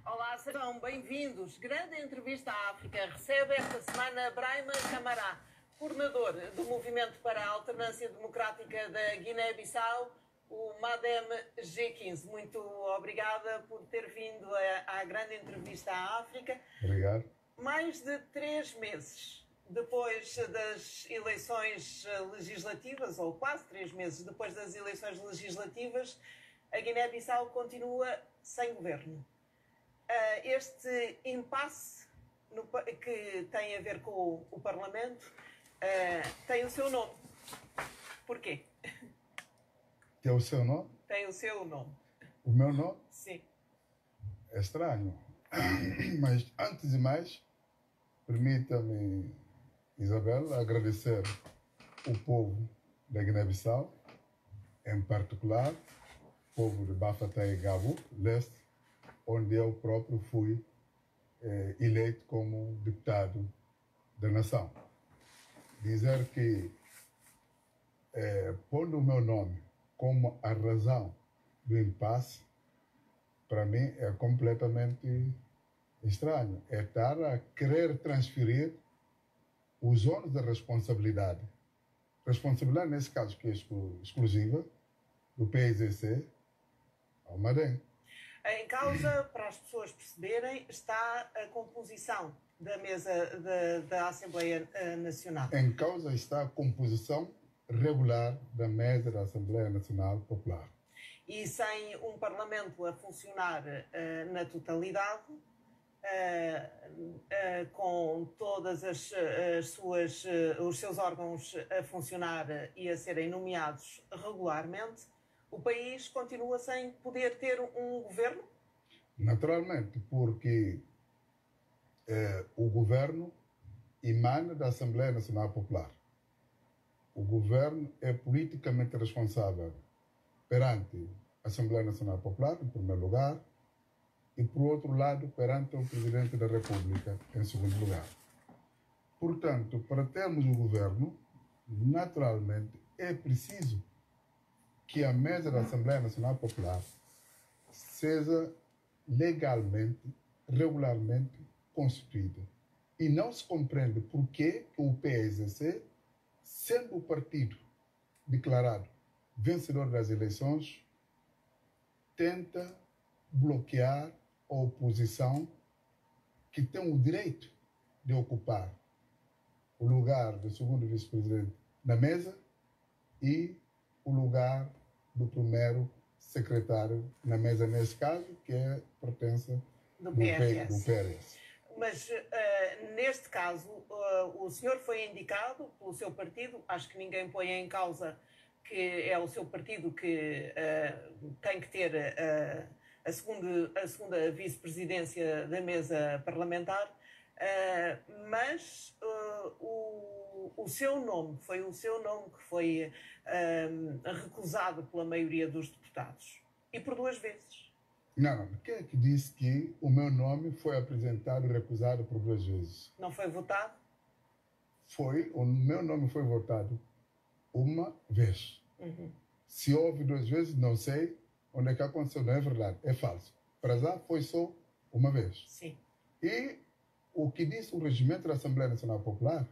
Olá, sejam bem-vindos. Grande entrevista à África. Recebe esta semana Brahima Camará, coordenador do Movimento para a Alternância Democrática da Guiné-Bissau, o MADEM G15. Muito obrigada por ter vindo à grande entrevista à África. Obrigado. Mais de 3 meses depois das eleições legislativas, ou quase 3 meses depois das eleições legislativas, a Guiné-Bissau continua sem governo. Este impasse que tem a ver com o Parlamento tem o seu nome. Porquê? Tem o seu nome? Tem o seu nome. O meu nome? Sim. É estranho. Mas, antes de mais, permita-me, Isabel, agradecer o povo da Guiné-Bissau, em particular, o povo de Bafata e Gabo, leste, onde eu próprio fui eleito como deputado da nação. Dizer que, pondo o meu nome como a razão do impasse, para mim é completamente estranho. É estar a querer transferir os ônus da responsabilidade. Responsabilidade, nesse caso, que é exclusiva do PSC ao MADEM. Em causa, para as pessoas perceberem, está a composição da mesa da Assembleia Nacional. Em causa está a composição regular da mesa da Assembleia Nacional Popular. E sem um Parlamento a funcionar na totalidade, com todas os seus órgãos a funcionar e a serem nomeados regularmente, o país continua sem poder ter um governo? Naturalmente, porque o governo emana da Assembleia Nacional Popular. O governo é politicamente responsável perante a Assembleia Nacional Popular, em primeiro lugar, e, por outro lado, perante o Presidente da República, em segundo lugar. Portanto, para termos um governo, naturalmente, é preciso que a mesa da Assembleia Nacional Popular seja legalmente, regularmente constituída. E não se compreende por que o PSC, sendo o partido declarado vencedor das eleições, tenta bloquear a oposição que tem o direito de ocupar o lugar do segundo vice-presidente na mesa e o lugar do primeiro secretário na mesa, nesse caso, que pertence do PRS. Mas, neste caso, o senhor foi indicado pelo seu partido, acho que ninguém põe em causa que é o seu partido que tem que ter a segunda vice-presidência da mesa parlamentar, mas o seu nome foi o seu nome que foi recusado pela maioria dos deputados. E por 2 vezes. Não. Quem é que disse que o meu nome foi apresentado e recusado por 2 vezes? Não foi votado? O meu nome foi votado uma vez. Uhum. Se houve 2 vezes, não sei onde é que aconteceu. Não é verdade, é falso. Para já foi só uma vez. Sim. E o que diz o regimento da Assembleia Nacional Popular,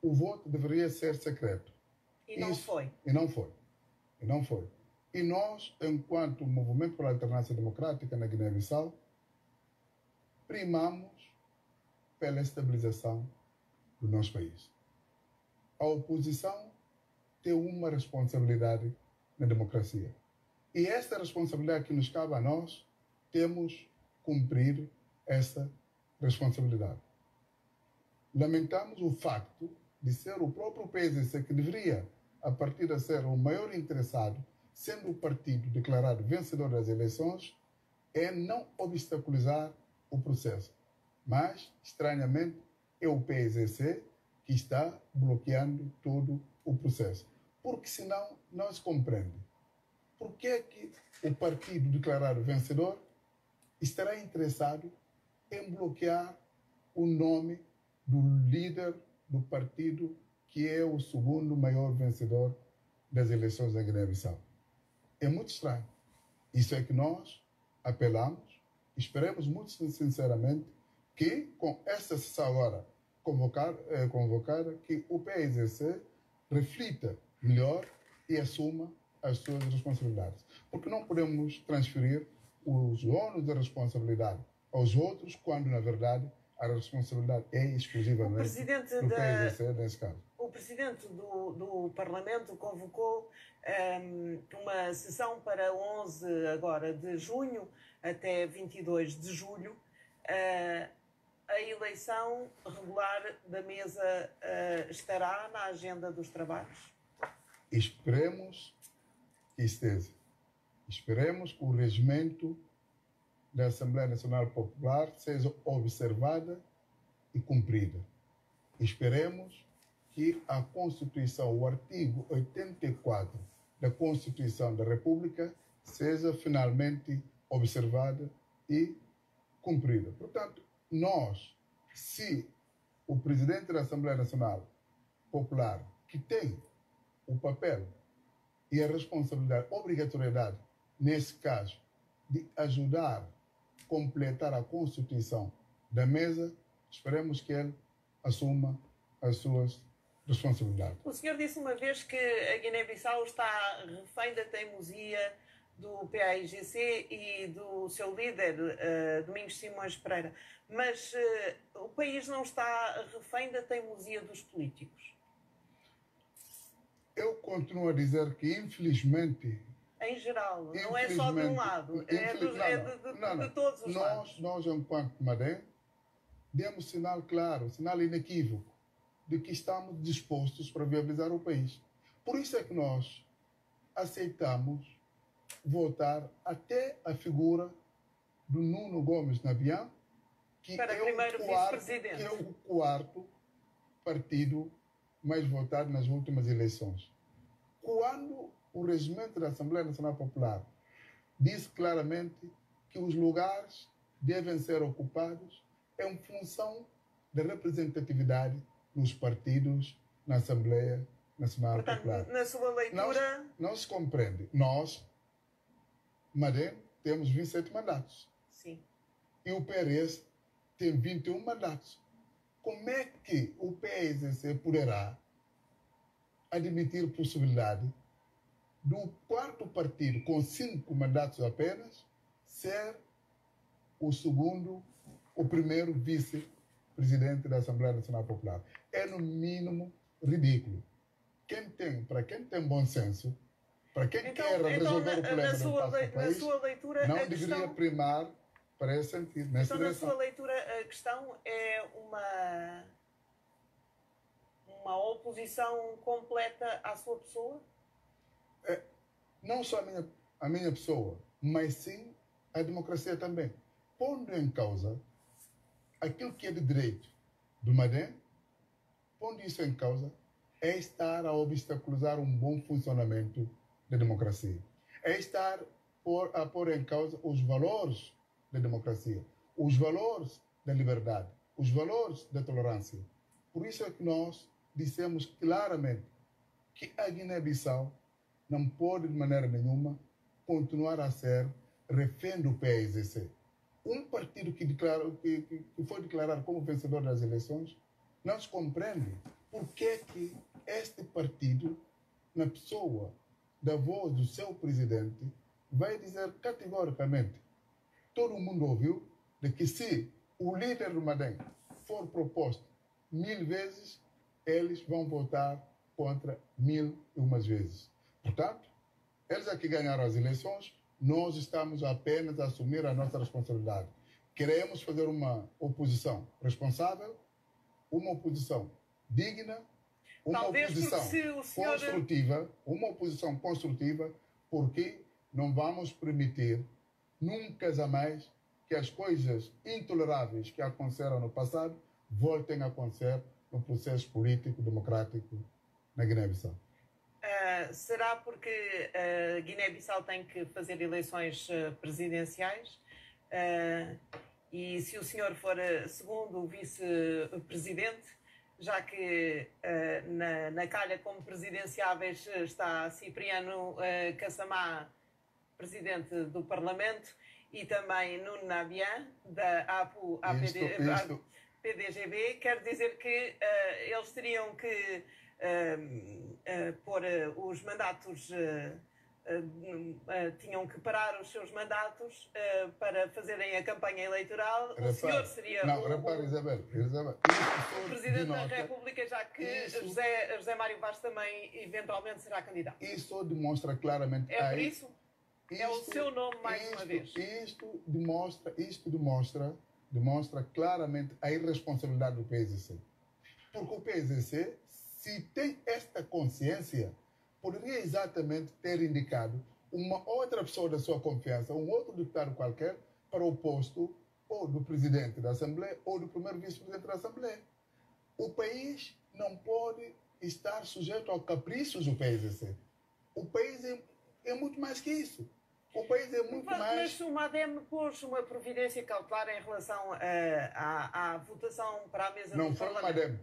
o voto deveria ser secreto. E não foi. E não foi. E nós, enquanto Movimento para a Alternância Democrática na Guiné-Bissau, primamos pela estabilização do nosso país. A oposição tem uma responsabilidade na democracia. E esta responsabilidade que nos cabe a nós, temos cumprir essa responsabilidade. Lamentamos o facto de ser o próprio PSC que deveria, a partir de ser o maior interessado, sendo o partido declarado vencedor das eleições, é não obstaculizar o processo. Mas, estranhamente, é o PSC que está bloqueando todo o processo. Porque senão não se compreende. Por que é que o partido declarado vencedor estará interessado em bloquear o nome do líder do partido que é o segundo maior vencedor das eleições da Guiné-Bissau? É muito estranho. Isso é que nós apelamos esperemos muito sinceramente que com esta sessão agora convocada, que o PAIGC reflita melhor e assuma as suas responsabilidades. Porque não podemos transferir os ônus da responsabilidade aos outros, quando, na verdade, a responsabilidade é exclusivamente do PAIGC, nesse caso. O Presidente do Parlamento convocou uma sessão para 11 agora de junho até 22 de julho. A eleição regular da mesa estará na agenda dos trabalhos? Esperemos que esteja. Esperemos que o regimento da Assembleia Nacional Popular seja observada e cumprida. Esperemos que a Constituição, o artigo 84 da Constituição da República, seja finalmente observada e cumprida. Portanto, nós, se o Presidente da Assembleia Nacional Popular, que tem o papel e a responsabilidade, a obrigatoriedade, nesse caso, de ajudar a completar a Constituição da mesa, esperemos que ele assuma as suas responsabilidades. O senhor disse uma vez que a Guiné-Bissau está refém da teimosia do PAIGC e do seu líder, Domingos Simões Pereira. Mas o país não está refém da teimosia dos políticos? Eu continuo a dizer que, infelizmente... Em geral, não é só de um lado, de todos os lados. Nós, enquanto Madem, demos sinal claro, sinal inequívoco, de que estamos dispostos para viabilizar o país. Por isso é que nós aceitamos votar até a figura do Nuno Gomes Nabian, que para é o quarto partido mais votado nas últimas eleições. Quando o regimento da Assembleia Nacional Popular diz claramente que os lugares devem ser ocupados em função da representatividade nos partidos na Assembleia Nacional Popular. Portanto, na sua leitura... Não se compreende. Nós, Madem, temos 27 mandatos. Sim. E o PRS tem 21 mandatos. Como é que o PSC poderá admitir possibilidade do quarto partido, com 5 mandatos apenas, ser o primeiro vice-presidente da Assembleia Nacional Popular? É, no mínimo, ridículo. Para quem tem bom senso, para quem quer resolver o problema do país, não deveria primar para esse sentido. Então, na sua leitura, a questão é uma oposição completa à sua pessoa? Não só a minha pessoa, mas sim a democracia também. Pondo em causa aquilo que é de direito do Madem, pondo isso em causa, é estar a obstaculizar um bom funcionamento da democracia. É estar a pôr em causa os valores da democracia, os valores da liberdade, os valores da tolerância. Por isso é que nós dissemos claramente que a Guiné-Bissau não pode, de maneira nenhuma, continuar a ser refém do PAIGC. Um partido que foi declarado como vencedor das eleições não se compreende por que este partido, na pessoa da voz do seu presidente, vai dizer categoricamente, todo mundo ouviu, de que se o líder do Madem for proposto 1000 vezes, eles vão votar contra 1001 vezes. Portanto, eles aqui ganharam as eleições, nós estamos apenas a assumir a nossa responsabilidade. Queremos fazer uma oposição responsável, uma oposição digna, uma oposição construtiva, porque não vamos permitir nunca jamais que as coisas intoleráveis que aconteceram no passado voltem a acontecer no processo político democrático na Guiné-Bissau. Será porque a Guiné-Bissau tem que fazer eleições presidenciais? E se o senhor for segundo vice-presidente, já que na calha como presidenciáveis está Cipriano Cassamá, presidente do Parlamento, e também Nuno Nabian, da APDGB, quer dizer que eles teriam que pôr os mandatos, tinham que parar os seus mandatos para fazerem a campanha eleitoral. Repare, o senhor seria Isabel, o Presidente da República, já que José Mário Vaz também eventualmente será candidato. Isso demonstra claramente... É por isso? É o seu nome mais uma vez. Isto demonstra claramente a irresponsabilidade do PSC. Porque o PSC, se tem esta consciência, poderia exatamente ter indicado uma outra pessoa da sua confiança, um outro deputado qualquer, para o posto ou do presidente da Assembleia ou do primeiro vice-presidente da Assembleia. O país não pode estar sujeito ao caprichos do PSC. O país é muito mais que isso. O país é muito mais... Mas o MADEM pôs uma providência cautelar em relação à votação para a mesa não do foi Parlamento. O MADEM,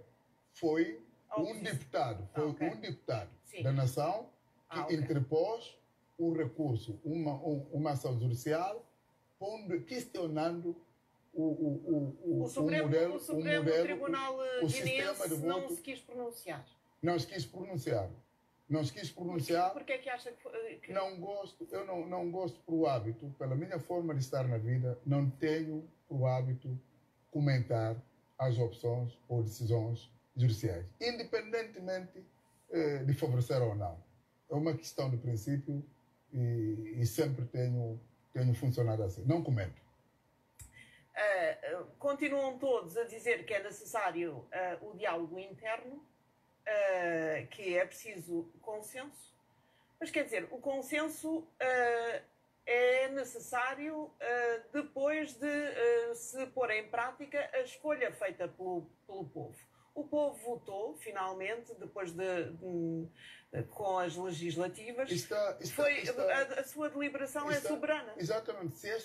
foi um deputado, um deputado da nação que interpôs o recurso, uma ação judicial, questionando o Supremo Tribunal Guineense não se quis pronunciar. Não se quis pronunciar. Não se quis pronunciar. Por que é que acha que... Não gosto, eu não gosto por hábito, pela minha forma de estar na vida, não tenho por hábito comentar as opções ou decisões judiciais, independentemente de favorecer ou não. É uma questão de princípio e sempre tenho funcionado assim. Não comento. Continuam todos a dizer que é necessário o diálogo interno, que é preciso consenso, mas quer dizer, o consenso é necessário depois de se pôr em prática a escolha feita pelo povo. O povo votou, finalmente, depois com as legislativas. A sua deliberação é soberana. Exatamente. Se é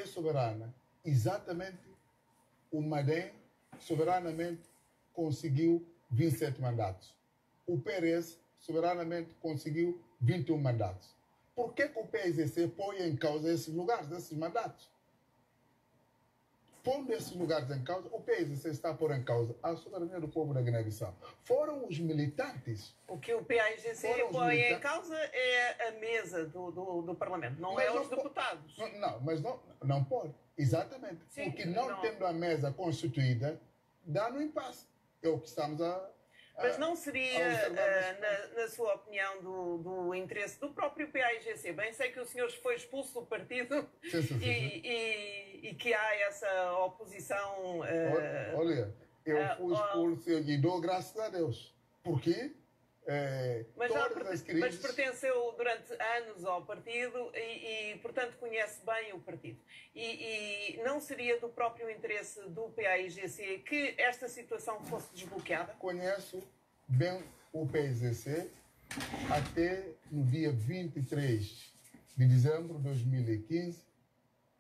soberana, exatamente o MADEM soberanamente conseguiu 27 mandatos. O PRS soberanamente conseguiu 21 mandatos. Por que o PSC põe em causa esses lugares, esses mandatos? Pondo esses lugares em causa, o PSC está a pôr em causa a soberania do povo da Guiné-Bissau. Foram os militantes. O que o PAIGC põe em causa é a mesa do Parlamento, não é os deputados. Não pode. Exatamente. Sim, porque não tendo a mesa constituída, dá no impasse. É o que estamos a... Mas não seria, na sua opinião, do interesse do próprio PAIGC? Bem, sei que o senhor foi expulso do partido e que há essa oposição... Olha, eu fui expulso e dou graças a Deus. Porque mas pertenceu durante anos ao partido e, portanto, conhece bem o partido. E não seria do próprio interesse do PAIGC que esta situação fosse desbloqueada? Conheço bem o PAIGC até no dia 23 de dezembro de 2015,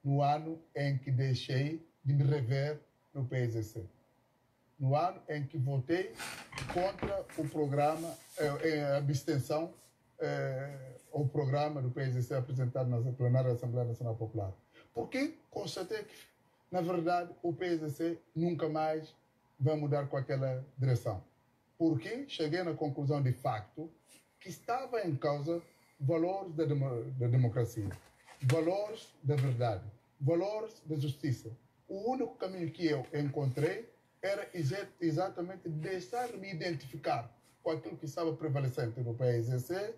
no ano em que deixei de me rever no PAIGC. No ano em que votei contra o programa, a abstenção ao programa do PSC apresentado na plenária da Assembleia Nacional Popular. Porque constatei que, na verdade, o PSC nunca mais vai mudar com aquela direção. Porque cheguei na conclusão, de facto, que estava em causa valores da democracia, valores da verdade, valores da justiça. O único caminho que eu encontrei era exatamente deixar-me identificar com aquilo que estava prevalecente no PSC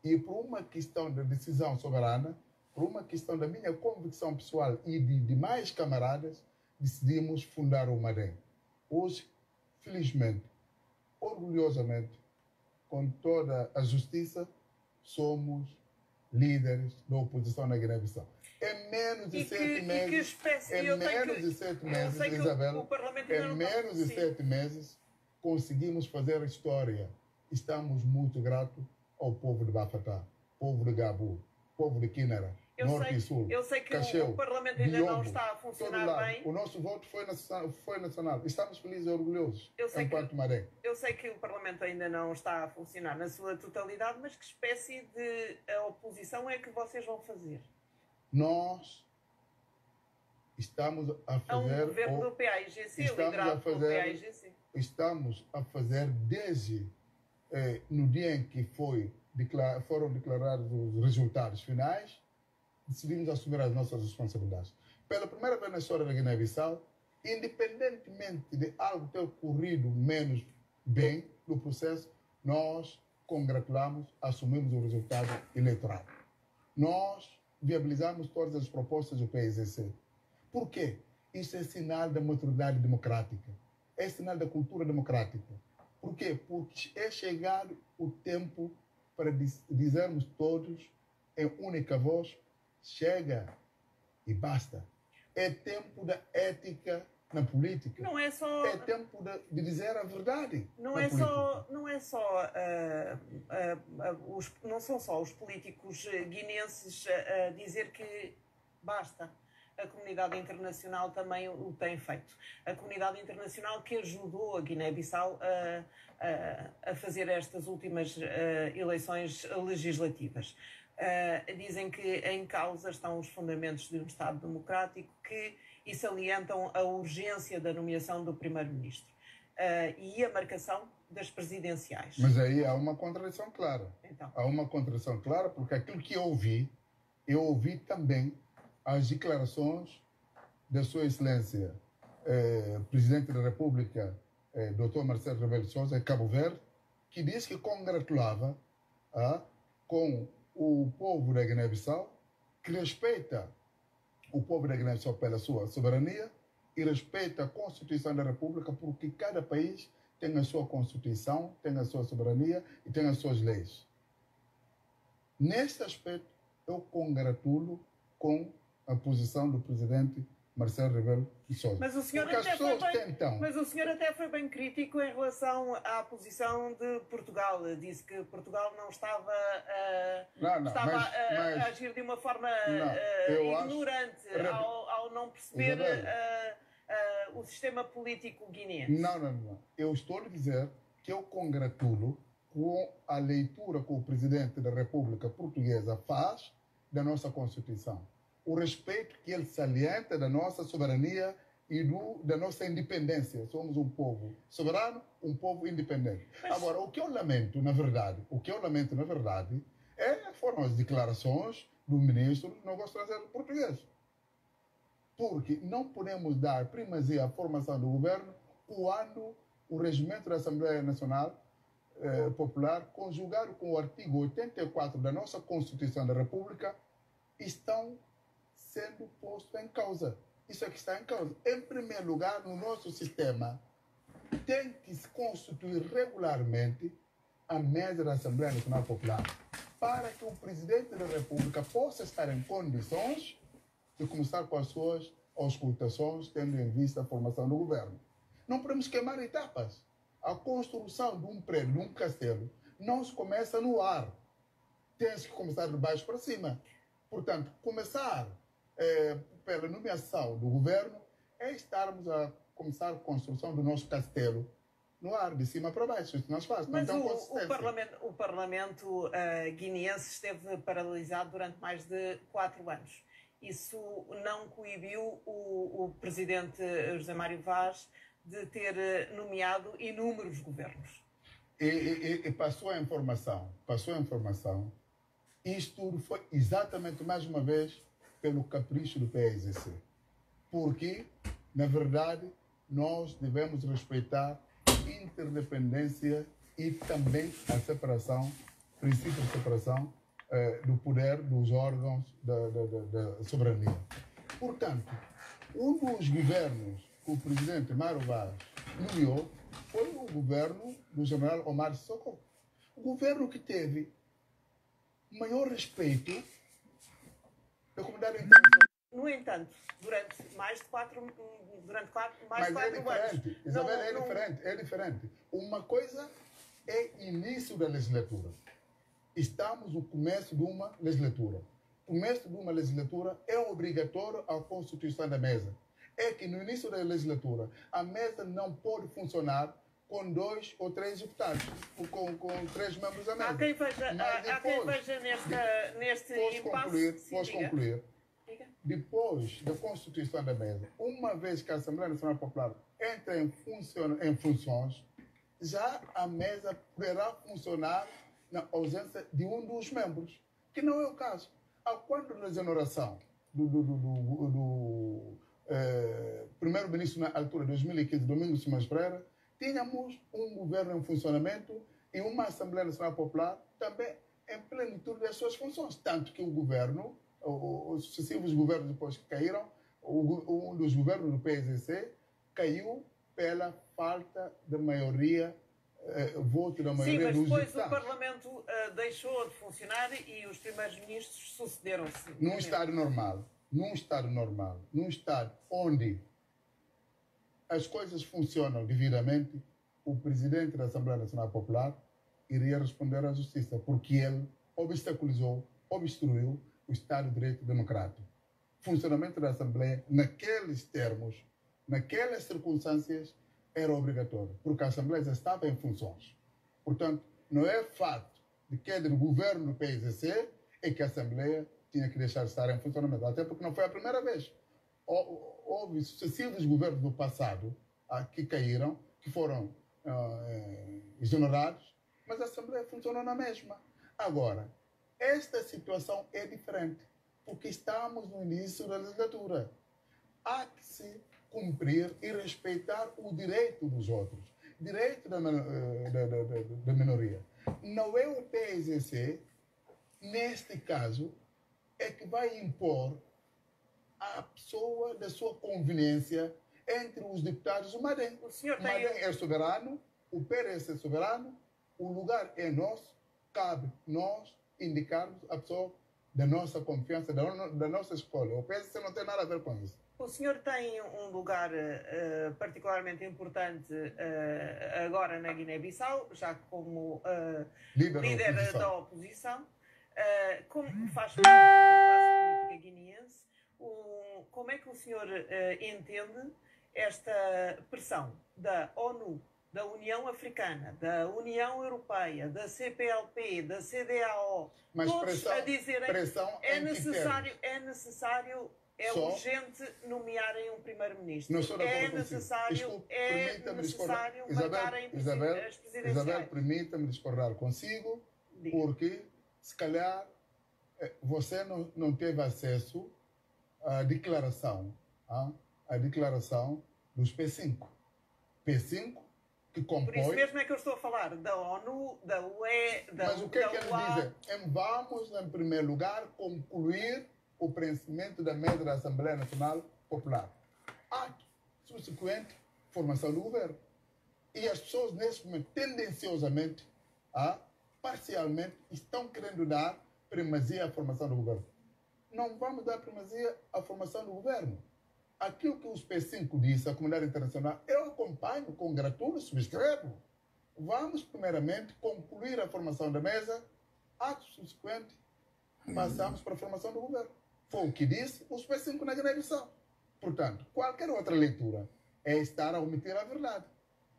e por uma questão de decisão soberana, por uma questão da minha convicção pessoal e de demais camaradas, decidimos fundar o MADEM. Hoje, felizmente, orgulhosamente, com toda a justiça, somos líderes da oposição na Guiné-Bissau. É menos de 7 meses. Isabel. Em menos de 7 meses, conseguimos fazer história. Estamos muito gratos ao povo de Bafatá, povo de Gabu, povo de Quinara, Norte e Sul. Eu sei que Cacheu, o Parlamento ainda não está a funcionar bem. O nosso voto foi nacional. Estamos felizes e orgulhosos enquanto MADEM. Eu sei que o Parlamento ainda não está a funcionar na sua totalidade, mas que espécie de oposição é que vocês vão fazer? nós estamos a fazer... Há um governo do PAIGC, liderado pelo PAIGC. Estamos a fazer desde no dia em que foram declarados os resultados finais, decidimos assumir as nossas responsabilidades. Pela primeira vez na história da Guiné-Bissau, independentemente de algo ter ocorrido menos bem no processo, nós congratulamos, assumimos o resultado eleitoral. Nós viabilizamos todas as propostas do PAIGC. Por quê? Isso é sinal da maturidade democrática. É sinal da cultura democrática. Por quê? Porque é chegado o tempo para dizermos todos, em única voz, chega e basta. É tempo da ética na política. Não é só... É tempo de dizer a verdade. Não são só os políticos guineenses a dizer que basta. A comunidade internacional também o tem feito. A comunidade internacional que ajudou a Guiné-Bissau a fazer estas últimas eleições legislativas. Dizem que em causa estão os fundamentos de um Estado democrático e salientam a urgência da nomeação do primeiro-ministro e a marcação das presidenciais. Mas aí há uma contradição clara. Então. Há uma contradição clara porque aquilo que eu ouvi também as declarações da Sua Excelência, Presidente da República, Dr. Marcelo Rebelo de Sousa, de Cabo Verde, que disse que congratulava com o povo da Guiné-Bissau, que respeita o povo da Guiné-Bissau pela sua soberania e respeita a Constituição da República, porque cada país tem a sua Constituição, tem a sua soberania e tem as suas leis. Neste aspecto, eu congratulo com a posição do presidente Marcelo Rebelo de Sousa. Mas o senhor até foi bem crítico em relação à posição de Portugal. Disse que Portugal não estava a agir de uma forma ignorante ao não perceber o sistema político guineense. Não. Eu estou a dizer que eu congratulo com a leitura que o presidente da República Portuguesa faz da nossa Constituição. O respeito que ele salienta da nossa soberania e da nossa independência. Somos um povo soberano, um povo independente. Agora, o que eu lamento, na verdade, foram as declarações do ministro do Negócio Estrangeiro português. Porque não podemos dar primazia à formação do governo quando o regimento da Assembleia Nacional Popular, conjugado com o artigo 84 da nossa Constituição da República, estão sendo posto em causa. Isso é que está em causa. Em primeiro lugar, no nosso sistema, tem que se constituir regularmente a mesa da Assembleia Nacional Popular para que o Presidente da República possa estar em condições de começar com as suas auscultações, tendo em vista a formação do governo. Não podemos queimar etapas. A construção de um prédio, de um castelo, não se começa no ar. Tem-se que começar de baixo para cima. Portanto, começar pela nomeação do governo é estarmos a começar a construção do nosso castelo no ar, de cima para baixo. Isso nós fazemos. Mas o Parlamento guineense esteve paralisado durante mais de 4 anos. Isso não coibiu o presidente José Mário Vaz de ter nomeado inúmeros governos. E passou a informação. Isto tudo foi exatamente, mais uma vez, pelo capricho do PAIGC. Porque, na verdade, nós devemos respeitar a interdependência e também a separação, princípio de separação do poder dos órgãos da soberania. Portanto, um dos governos que o presidente Mário Vaz nomeou foi o governo do general Omar Sissoko. O governo que teve maior respeito da comunidade internacional. No entanto, durante mais de 4 anos... Isabel, é diferente. Uma coisa é início da legislatura. Estamos no começo de uma legislatura. O começo de uma legislatura é obrigatório a constituição da mesa. É que no início da legislatura, a mesa não pode funcionar com 2 ou 3 deputados, com 3 membros da mesa. Há quem veja neste impasse. Posso concluir. depois da constituição da mesa, uma vez que a Assembleia Nacional Popular entra em funções, já a mesa poderá funcionar na ausência de um dos membros, que não é o caso. Quando da exoneração do primeiro-ministro na altura de 2015, Domingos Simões Pereira, tínhamos um governo em funcionamento e uma Assembleia Nacional Popular também em plenitude das suas funções. Tanto que o governo, os sucessivos governos depois que caíram, um dos governos do PSC caiu pela falta de maioria, voto da maioria dos deputados. Sim, mas depois o Parlamento deixou de funcionar e os primeiros ministros sucederam-se. Num Estado normal, num Estado onde as coisas funcionam devidamente, o presidente da Assembleia Nacional Popular iria responder à justiça, porque ele obstaculizou, obstruiu o Estado de Direito Democrático. O funcionamento da Assembleia, naqueles termos, naquelas circunstâncias, era obrigatório, porque a Assembleia já estava em funções. Portanto, não é fato de queda do governo do PSC é que a Assembleia tinha que deixar de estar em funcionamento, até porque não foi a primeira vez. Houve sucessivos governos do passado que caíram, que foram exonerados, mas a Assembleia funcionou na mesma. Agora, esta situação é diferente, porque estamos no início da legislatura. Há que se cumprir e respeitar o direito dos outros, direito da minoria. Não é o PSC, neste caso, é que vai impor a pessoa da sua conveniência entre os deputados do Madem. O Madem é soberano, o PRS é soberano, o lugar é nosso, cabe nós indicarmos a pessoa da nossa confiança, da nossa escolha. O PSC não tem nada a ver com isso. O senhor tem um lugar particularmente importante agora na Guiné-Bissau, já como líder da oposição. Como faz parte da classe política guineense, como é que o senhor entende esta pressão da ONU, da União Africana, da União Europeia, da CPLP, da CEDEAO, mas todos pressão, a dizerem é urgente nomearem um primeiro-ministro. É necessário marcarem as presidenciais. Isabel, permita-me discordar consigo, porque se calhar você não teve acesso à declaração dos P5. P5 que compõe... Por isso mesmo é que eu estou a falar da ONU, da UE, da Mas o que é que eles dizem? Vamos, em primeiro lugar, concluir o preenchimento da mesa da Assembleia Nacional Popular. Subsequente, formação do governo. E as pessoas, nesse momento, tendenciosamente, parcialmente, estão querendo dar primazia à formação do governo. Não vamos dar primazia à formação do governo. Aquilo que os P5 disse, a comunidade internacional, eu acompanho, congratulo, subscrevo. Vamos, primeiramente, concluir a formação da mesa, ato subsequente, passamos para a formação do governo. Foi o que disse os P5 na Guiné-Bissau. Portanto, qualquer outra leitura é estar a omitir a verdade.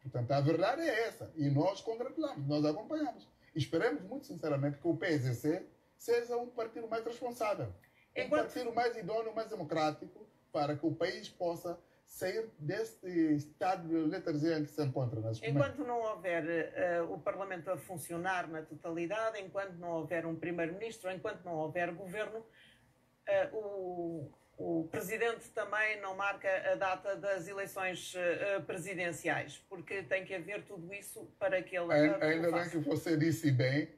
Portanto, a verdade é essa. E nós congratulamos, nós acompanhamos. Esperemos muito sinceramente que o PSC seja um partido mais responsável, um partido mais idôneo, mais democrático, para que o país possa sair deste estado de letargia em que se encontra. Enquanto não houver o Parlamento a funcionar na totalidade, enquanto não houver um primeiro-ministro, enquanto não houver governo, o Presidente também não marca a data das eleições presidenciais, porque tem que haver tudo isso para que ele ainda bem que você disse bem,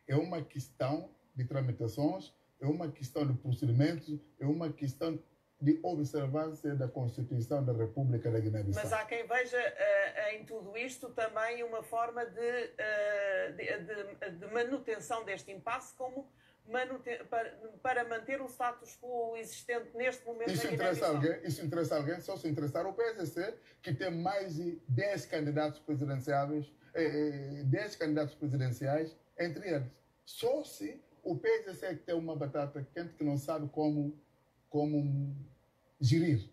é uma questão de tramitações, é uma questão de procedimentos, é uma questão de observância da Constituição da República da Guiné-Bissau. Mas há quem veja em tudo isto também uma forma de manutenção deste impasse como para manter o status quo existente neste momento. Isso interessa alguém? Só se interessar o PSC, que tem mais de 10 candidatos presidenciais, entre eles. Só se o PSC é que tem uma batata quente que não sabe como gerir.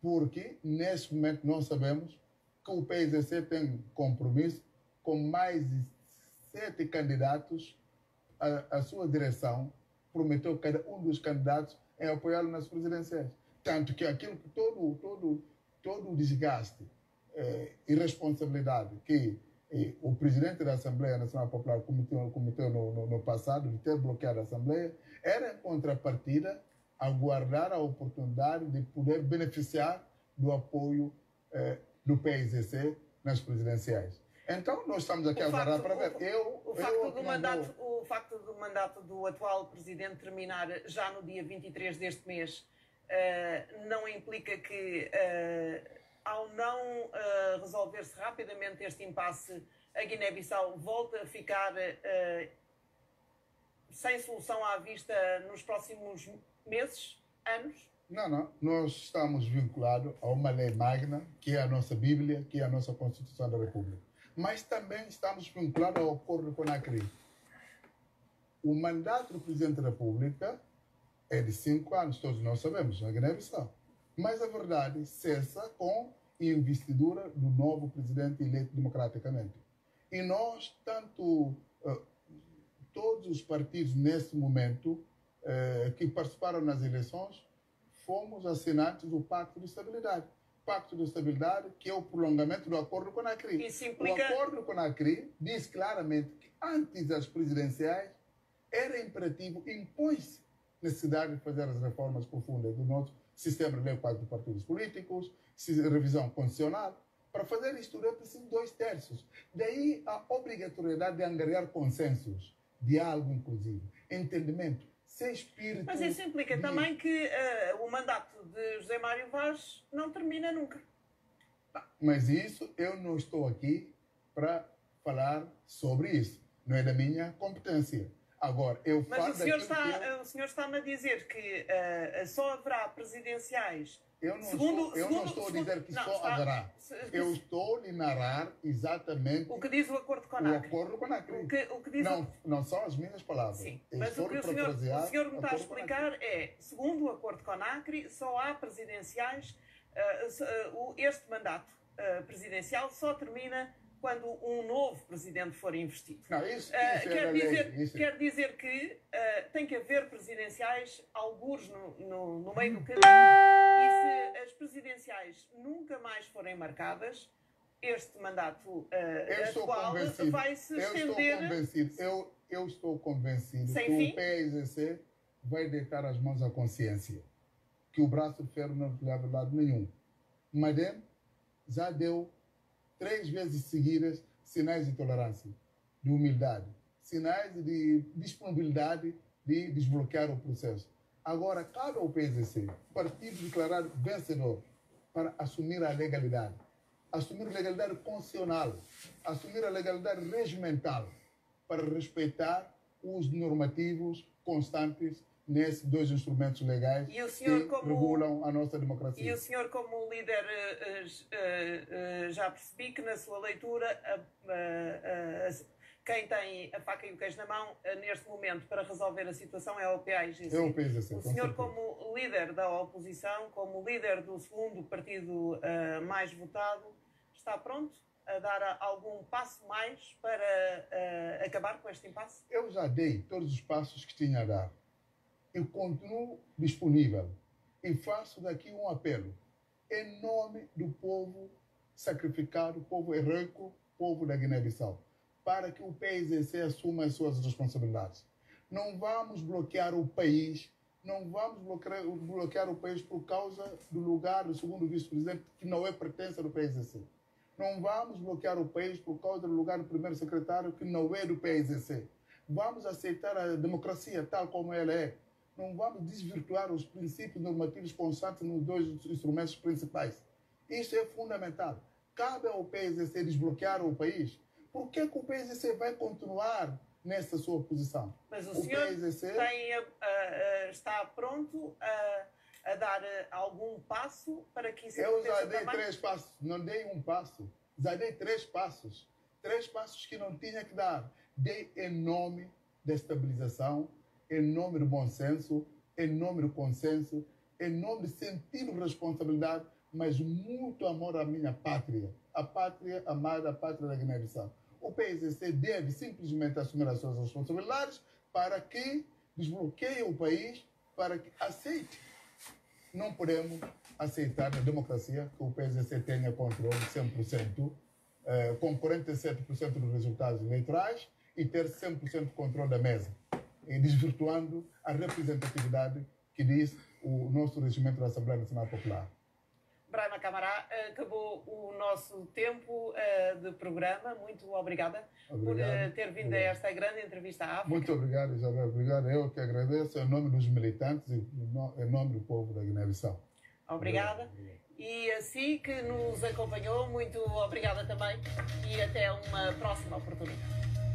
Porque, neste momento, nós sabemos que o PSC tem compromisso com mais de 7 candidatos à sua direção, prometeu cada um dos candidatos em apoiá-lo nas presidenciais. Tanto que aquilo que todo o desgaste, irresponsabilidade que o presidente da Assembleia Nacional Popular cometeu no passado, de ter bloqueado a Assembleia, era em contrapartida aguardar a oportunidade de poder beneficiar do apoio do PSDC nas presidenciais. Então, nós estamos aqui a aguardar para ver. O facto do mandato do atual presidente terminar já no dia 23 deste mês não implica que, ao não resolver-se rapidamente este impasse, a Guiné-Bissau volte a ficar sem solução à vista nos próximos meses, anos? Não. Nós estamos vinculados a uma lei magna, que é a nossa Bíblia, que é a nossa Constituição da República. Mas também estamos vinculados ao acordo com a Conakry. O mandato do Presidente da República é de 5 anos, todos nós sabemos, na Guiné-Bissau. Mas a verdade cessa com a investidura do novo presidente eleito democraticamente. E nós, todos os partidos nesse momento que participaram nas eleições, fomos assinantes do Pacto de Estabilidade. Pacto de Estabilidade, que é o prolongamento do acordo com a Conakry. O acordo com a Conakry diz claramente que antes das presidenciais era imperativo, impôs necessidade de fazer as reformas profundas do nosso sistema de lei quadro de partidos políticos, revisão constitucional. Para fazer isto, é preciso 2/3. Daí a obrigatoriedade de angariar consensos, diálogo inclusive, entendimento, sem espírito. Mas isso implica também que o mandato de José Mário Vaz não termina nunca. Mas isso, eu não estou aqui para falar sobre isso. Não é da minha competência. Agora, Mas o senhor está-me a dizer que só haverá presidenciais. Eu não estou a dizer que só haverá. Eu estou a lhe narrar exatamente o que diz o acordo com a Conakry. O acordo com a Conakry. Não são as minhas palavras. Sim, mas o que o senhor me está a explicar é, segundo o acordo com a Conakry, só há presidenciais, este mandato presidencial só termina quando um novo presidente for investido. Não, isso quer dizer que tem que haver presidenciais, algures no meio do caminho, e se as presidenciais nunca mais forem marcadas, este mandato atual vai se estender. Eu estou convencido que o PSDC vai deitar as mãos à consciência, que o braço de ferro não leva a lado nenhum. Madem já deu 3 vezes seguidas sinais de tolerância, de humildade, sinais de disponibilidade de desbloquear o processo. Agora, cabe ao PSDC, partido declarado vencedor, para assumir a legalidade constitucional, assumir a legalidade regimental, para respeitar os normativos constantes nesses 2 instrumentos legais que regulam a nossa democracia. E o senhor, como líder, já percebi que na sua leitura quem tem a faca e o queijo na mão neste momento para resolver a situação é o PAIGC. É o PSDC. O senhor, como líder da oposição, como líder do segundo partido mais votado, está pronto a dar algum passo mais para acabar com este impasse? Eu já dei todos os passos que tinha a dar. Eu continuo disponível e faço daqui um apelo em nome do povo sacrificado, povo heróico, povo da Guiné-Bissau, para que o PSDC assuma as suas responsabilidades. Não vamos bloquear o país, não vamos bloquear o país por causa do lugar do segundo vice-presidente, que não é pertença do PSDC. Não vamos bloquear o país por causa do lugar do primeiro secretário, que não é do PSDC. Vamos aceitar a democracia tal como ela é. Não vamos desvirtuar os princípios normativos constantes nos 2 instrumentos principais. Isso é fundamental. Cabe ao PSDC desbloquear o país. Por que o PSDC vai continuar nessa sua posição? Mas o senhor PSDC está pronto a dar algum passo para que isso aconteça? Eu já dei 3 passos. Não dei um passo. Já dei 3 passos. 3 passos que não tinha que dar. Dei em nome da estabilização, em nome do bom senso, em nome do consenso, em nome de sentir responsabilidade, mas muito amor à minha pátria, a pátria amada, a pátria da Guiné-Bissau. O PSDC deve simplesmente assumir as suas responsabilidades para que desbloqueiem o país para que aceite. Não podemos aceitar na democracia que o PSC tenha controle de 100%, com 47% dos resultados eleitorais e ter 100% de controle da mesa, desvirtuando a representatividade que diz o nosso regimento da Assembleia Nacional Popular. Brahma Camará, acabou o nosso tempo de programa. Muito obrigada por ter vindo a esta grande entrevista à África. Muito obrigado, Isabel. Obrigado. Eu que agradeço em nome dos militantes e em nome do povo da Guiné-Bissau. Obrigada. E assim que nos acompanhou, muito obrigada também e até uma próxima oportunidade.